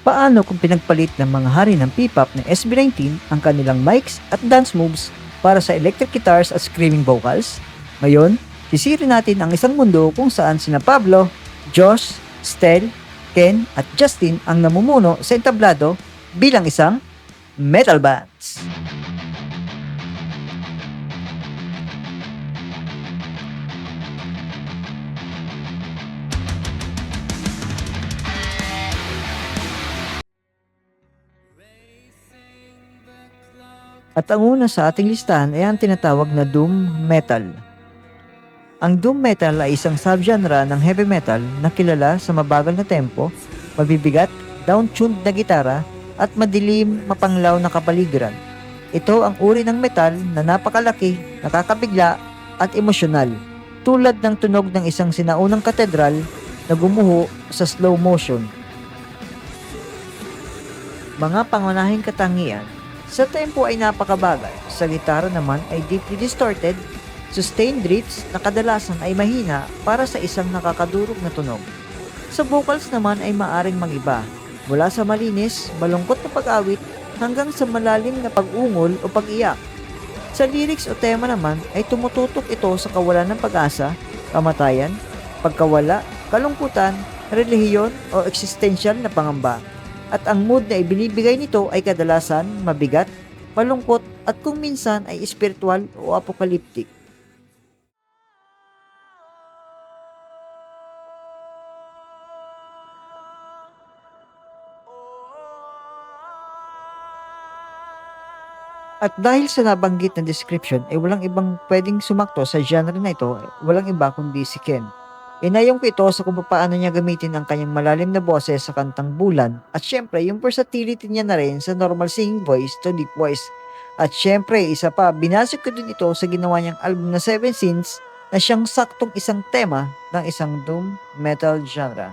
Paano kung pinagpalit ng mga hari ng P-pop na SB19 ang kanilang mics at dance moves para sa electric guitars at screaming vocals? Ngayon, sisirin natin ang isang mundo kung saan sina Pablo, Josh, Stel, Ken at Justin ang namumuno sa entablado bilang isang metal bands. At ang una sa ating listahan ay ang tinatawag na Doom Metal. Ang Doom Metal ay isang subgenre ng heavy metal na kilala sa mabagal na tempo, mabibigat, down-tuned na gitara, at madilim, mapanglaw na kapaligiran. Ito ang uri ng metal na napakalaki, nakakabigla, at emosyonal, tulad ng tunog ng isang sinaunang katedral na gumuho sa slow motion. Mga pangunahing katangian: sa tempo ay napakabagal, sa gitara naman ay deeply distorted, sustained reeds na kadalasan ay mahina para sa isang nakakadurog na tunog. Sa vocals naman ay maaring mag-iba, mula sa malinis, malungkot na pag-awit hanggang sa malalim na pag-ungol o pag-iyak. Sa lyrics o tema naman ay tumututok ito sa kawalan ng pag-asa, kamatayan, pagkawala, kalungkutan, relihiyon o existential na pangamba. At ang mood na ibinibigay nito ay kadalasan mabigat, malungkot at kung minsan ay espiritual o apokaliptik. At dahil sa nabanggit na description ay walang ibang pwedeng sumakto sa genre na ito, walang iba kundi si Ken. Inayong ko ito sa kung paano niya gamitin ang kanyang malalim na boses sa kantang Bulan at syempre yung versatility niya na rin sa normal singing voice to deep voice. At syempre isa pa, binasik ko din ito sa ginawa niyang album na Seven Sins na siyang saktong isang tema ng isang doom metal genre.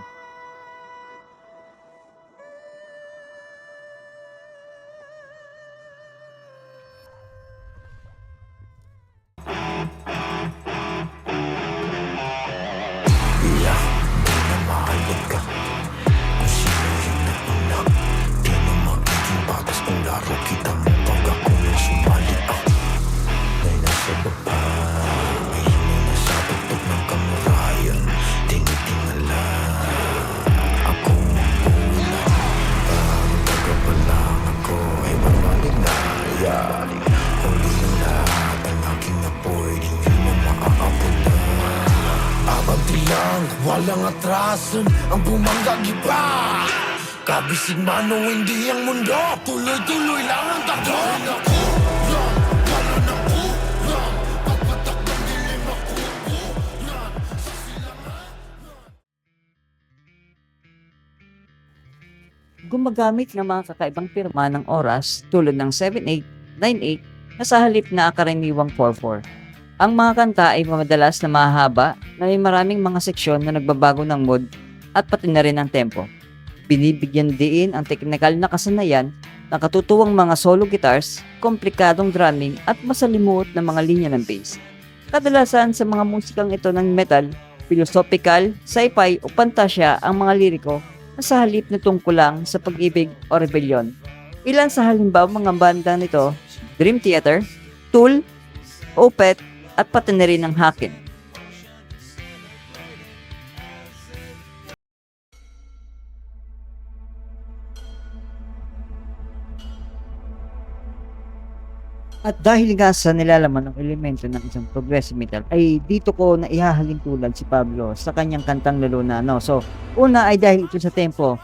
Walang atrasan ang bumangga-giba. Kabisig man o hindi ang mundo, tuloy-tuloy lang ang takbo. Gumagamit ng mga kakaibang pirma ng oras tulad ng 7/8, 9/8 na sa halip na karaniwang 4/4. Ang mga kanta ay madalas na mahaba na may maraming mga seksyon na nagbabago ng mood at pati na rin ang tempo. Binibigyan din ang teknikal na kasanayan ng katutuwang mga solo guitars, komplikadong drumming at masalimuot na mga linya ng bass. Kadalasan sa mga musikang ito ng metal, philosophical, sci-fi o pantasya ang mga liriko na sa halip na tungkol lang sa pag-ibig o rebelyon. Ilan sa halimbawa mga banda nito: Dream Theater, Tool, Opeth, at pati na rin ang Haken. At dahil nga sa nilalaman ng elemento ng isang progressive metal, ay dito ko na ihahalin tulad si Pablo sa kanyang kantang Lalo Na. So, una ay dahil ito sa tempo,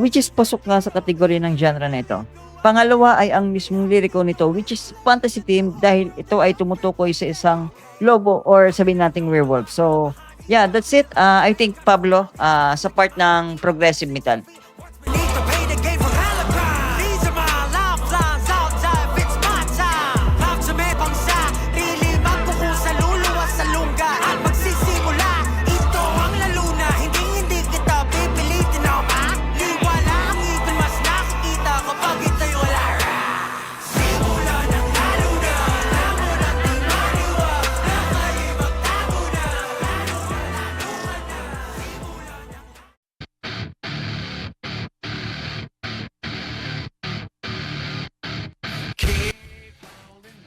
which is pasok nga sa kategorya ng genre na ito. Pangalawa ay ang mismong liriko nito, which is fantasy theme dahil ito ay tumutukoy sa isang lobo or sabihin nating werewolf. So, yeah, that's it. I think Pablo, sa part ng progressive metal.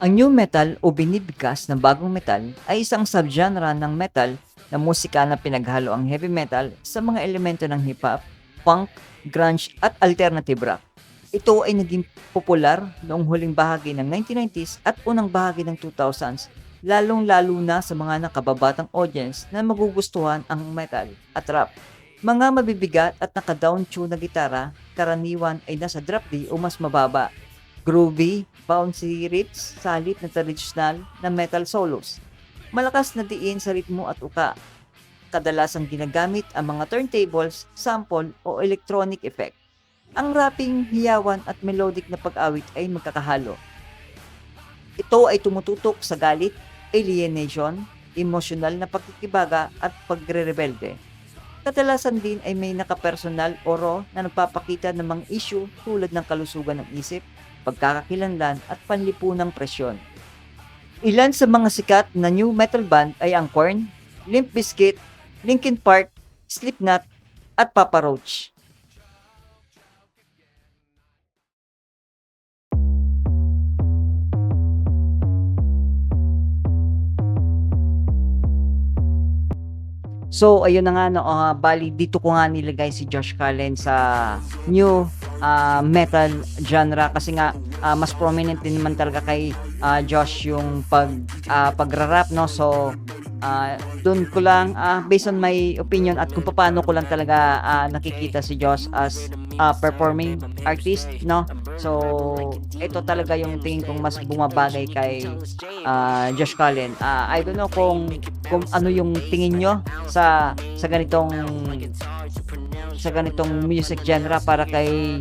Ang new metal o binibigkas na bagong metal ay isang subgenre ng metal na musika na pinaghalo ang heavy metal sa mga elemento ng hip-hop, punk, grunge at alternative rock. Ito ay naging popular noong huling bahagi ng 1990s at unang bahagi ng 2000s, lalong-lalo na sa mga nakababatang audience na magugustuhan ang metal at rap. Mga mabibigat at naka-down-tune na gitara, karaniwan ay nasa drop D o mas mababa. Groovy, bouncy riffs sa halip na traditional na metal solos. Malakas na diin sa ritmo at uka. Kadalasang ginagamit ang mga turntables, sample o electronic effect. Ang rapping, hiyawan at melodic na pag-awit ay magkakahalo. Ito ay tumututok sa galit, alienation, emosyonal na pagkikibaga at pagre-rebelde. Kadalasan din ay may nakapersonal o raw na nagpapakita ng mga issue tulad ng kalusugan ng isip, pagkakakilanlan at panlipunang presyon. Ilan sa mga sikat na new metal band ay ang Korn, Limp Bizkit, Linkin Park, Slipknot at Papa Roach. So, ayun na nga, no, bali dito ko nga nilagay si Josh Cullen sa new metal genre kasi nga mas prominent din naman talaga kay Josh yung pagra-rap, no. So, doon ko lang based on my opinion at kung paano ko lang talaga nakikita si Josh as performing artist, no. So, ito talaga yung tingin kong mas bumabagay kay Josh Cullen. I don't know kung ano yung tingin nyo sa ganitong music genre para kay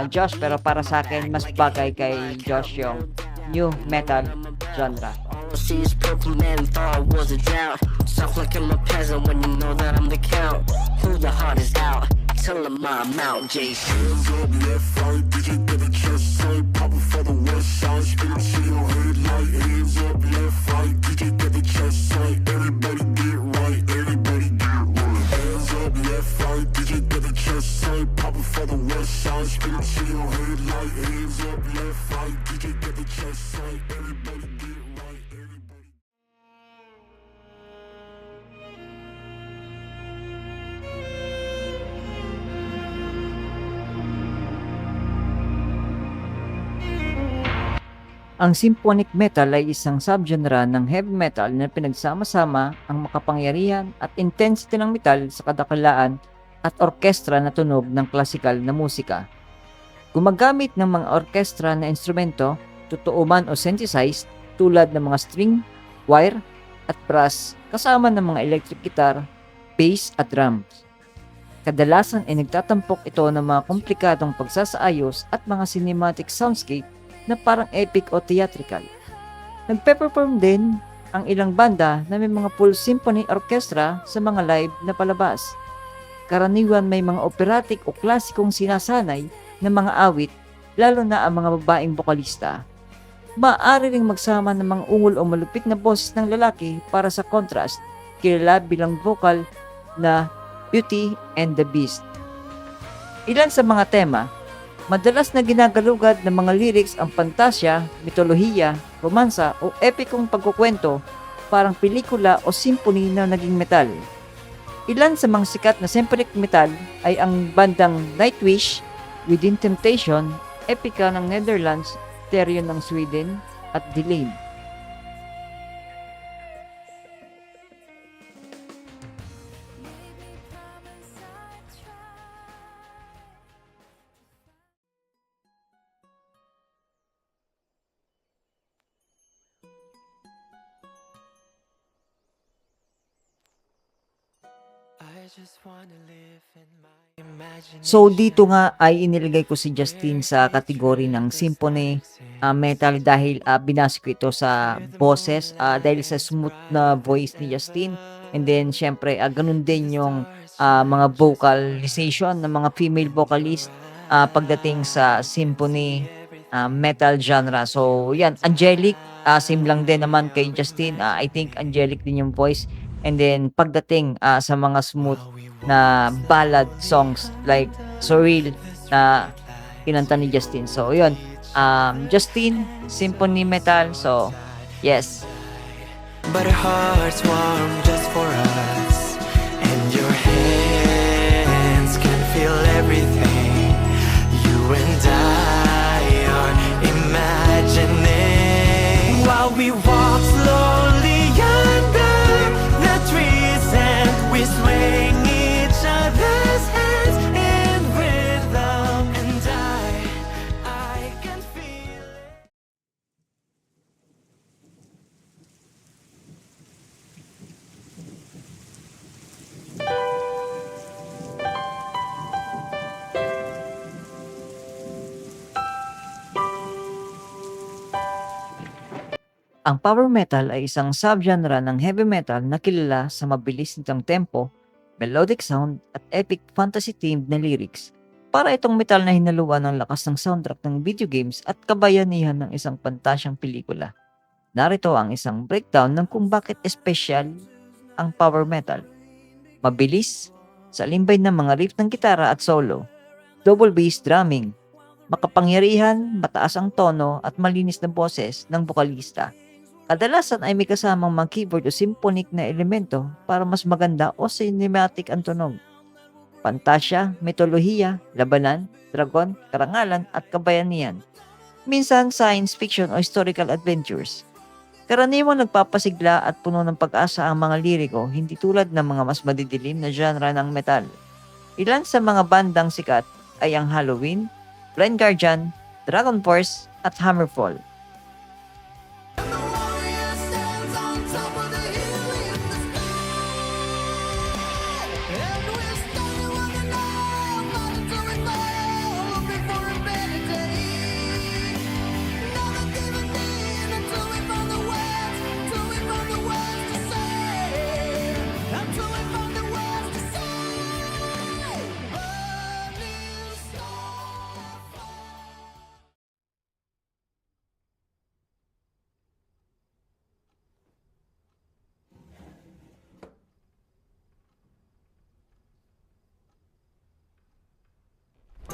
Josh, pero para sa akin mas bagay kay Josh yung new metal genre. See his purple man, thought I was a drought. Soft like I'm a peasant when you know that I'm the count. Who the hardest out? Tell him I'm out, Jason. Hands up, left, right, did you get a chest side? Popping for the west side, spin it to your head like hands up, left, right, did you get the chest side? Everybody get right, everybody get right. Hands up, left, right, did you get the chest side? Popping for the west side, spin it to your head like hands up, left, right, did you get the chest side? Everybody get right, everybody. Ang symphonic metal ay isang subgenre ng heavy metal na pinagsama-sama ang makapangyarihan at intensity ng metal sa kadakilaan at orkestra na tunog ng klasikal na musika. Gumagamit ng mga orkestra na instrumento, totoo man o synthesized, tulad ng mga string, wire, at brass, kasama ng mga electric guitar, bass at drums. Kadalasan ay nagtatampok ito ng mga komplikadong pagsasaayos at mga cinematic soundscape na parang epic o theatrical. Nagpe-perform din ang ilang banda na may mga full symphony orchestra sa mga live na palabas. Karaniwan may mga operatic o klasikong sinasanay ng mga awit, lalo na ang mga babaeng bokalista. Maaari ring magsama ng mga ungol o malupit na boses ng lalaki para sa contrast, kilala bilang vocal na Beauty and the Beast. Ilan sa mga tema, madalas na ginagalugad ng mga lyrics ang pantasya, mitolohiya, romansa o epikong pagkukwento, parang pelikula o symphony na naging metal. Ilan sa mga sikat na symphonic metal ay ang bandang Nightwish, Within Temptation, Epica ng Netherlands, Therion ng Sweden, at Delain. So dito nga ay inilagay ko si Justin sa kategory ng symphony metal dahil binasa ko ito sa boses, dahil sa smooth na voice ni Justin, and then syempre ganun din yung mga vocalization ng mga female vocalist pagdating sa symphony metal genre. So yan, angelic, same lang din naman kay Justin. I think angelic din yung voice. And then pagdating sa mga smooth na ballad songs like Surreal na kinanta ni Justin. So yun, Justine, Symphony Metal. So, yes. But our hearts warm just for us, and your hands can feel everything you and I are imagining. While we walk slowly under the trees, and we swing each other's hands in rhythm, and I can feel it. Ang power metal ay isang subgenre ng heavy metal na kilala sa mabilis nitong tempo, melodic sound at epic fantasy-themed na lyrics. Para itong metal na hinaluan ng lakas ng soundtrack ng video games at kabayanihan ng isang pantasyang pelikula. Narito ang isang breakdown ng kung bakit espesyal ang power metal. Mabilis, sa limbay ng mga riff ng gitara at solo, double bass drumming, makapangyarihan, mataas ang tono at malinis na boses ng bokalista. Kadalasan ay may kasamang mga keyboard o symphonic na elemento para mas maganda o cinematic ang tunog. Pantasya, mitolohiya, labanan, dragon, karangalan at kabayanihan. Minsan science fiction o historical adventures. Karaniwang nagpapasigla at puno ng pag-asa ang mga liriko, hindi tulad ng mga mas madidilim na genre ng metal. Ilan sa mga bandang sikat ay ang Halloween, Blind Guardian, Dragon Force at Hammerfall.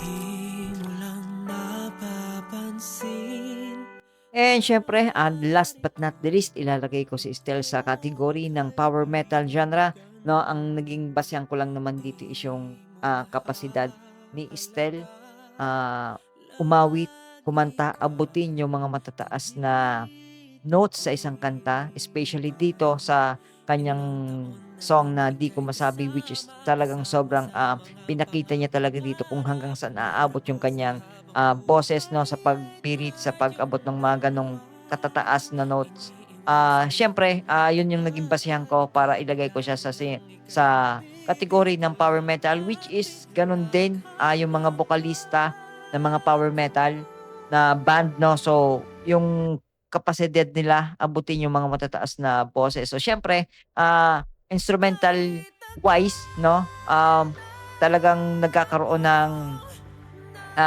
Di mo lang napapansin. And syempre, last but not the least, ilalagay ko si Estelle sa category ng power metal genre. No, ang naging basehan ko lang naman dito is yung kapasidad ni Estelle umawit, kumanta, abutin yung mga matataas na notes sa isang kanta, especially dito sa kanyang song na Di Ko Masabi, which is talagang sobrang pinakita niya talaga dito kung hanggang saan aabot yung kanyang boses, no, sa pagpirit, sa pag-abot ng mga ganong katataas na notes. Syempre, yun yung naging basihan ko para ilagay ko siya sa category ng power metal, which is ganun din yung mga vokalista ng mga power metal na band, no. So, yung kapasidad nila abutin yung mga matataas na boses. So, syempre, instrumental wise, no, talagang nagkakaroon ng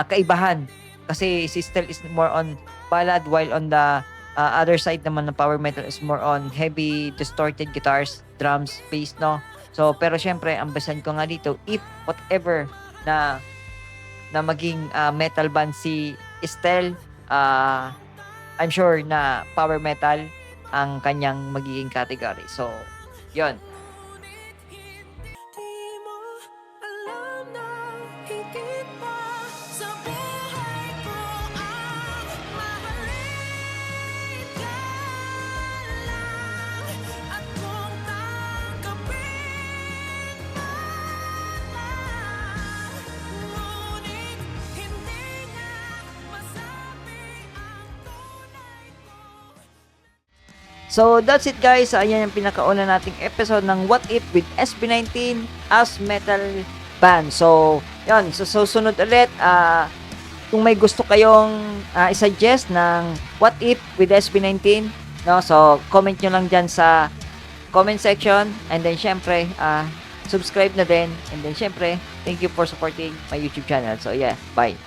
kaibahan kasi si Estelle is more on ballad, while on the other side naman ng power metal is more on heavy distorted guitars, drums, bass, no. So pero syempre ang basehan ko nga dito, if whatever na maging metal band si Estelle, I'm sure na power metal ang kanyang magiging category. So yon. Di mo alam na higit pa sa buhay ko ang mahalin ka lang. At kung tanggapin man, ngunit hindi na masabi ang tunay ko. So that's it guys, ayan yung pinakauna nating episode ng What If with SB19 as metal band. So yun, so susunod ulit, kung may gusto kayong i-suggest ng What If with SB19, no, so comment nyo lang dyan sa comment section, and then syempre subscribe na din, and then syempre thank you for supporting my YouTube channel. So yeah, bye.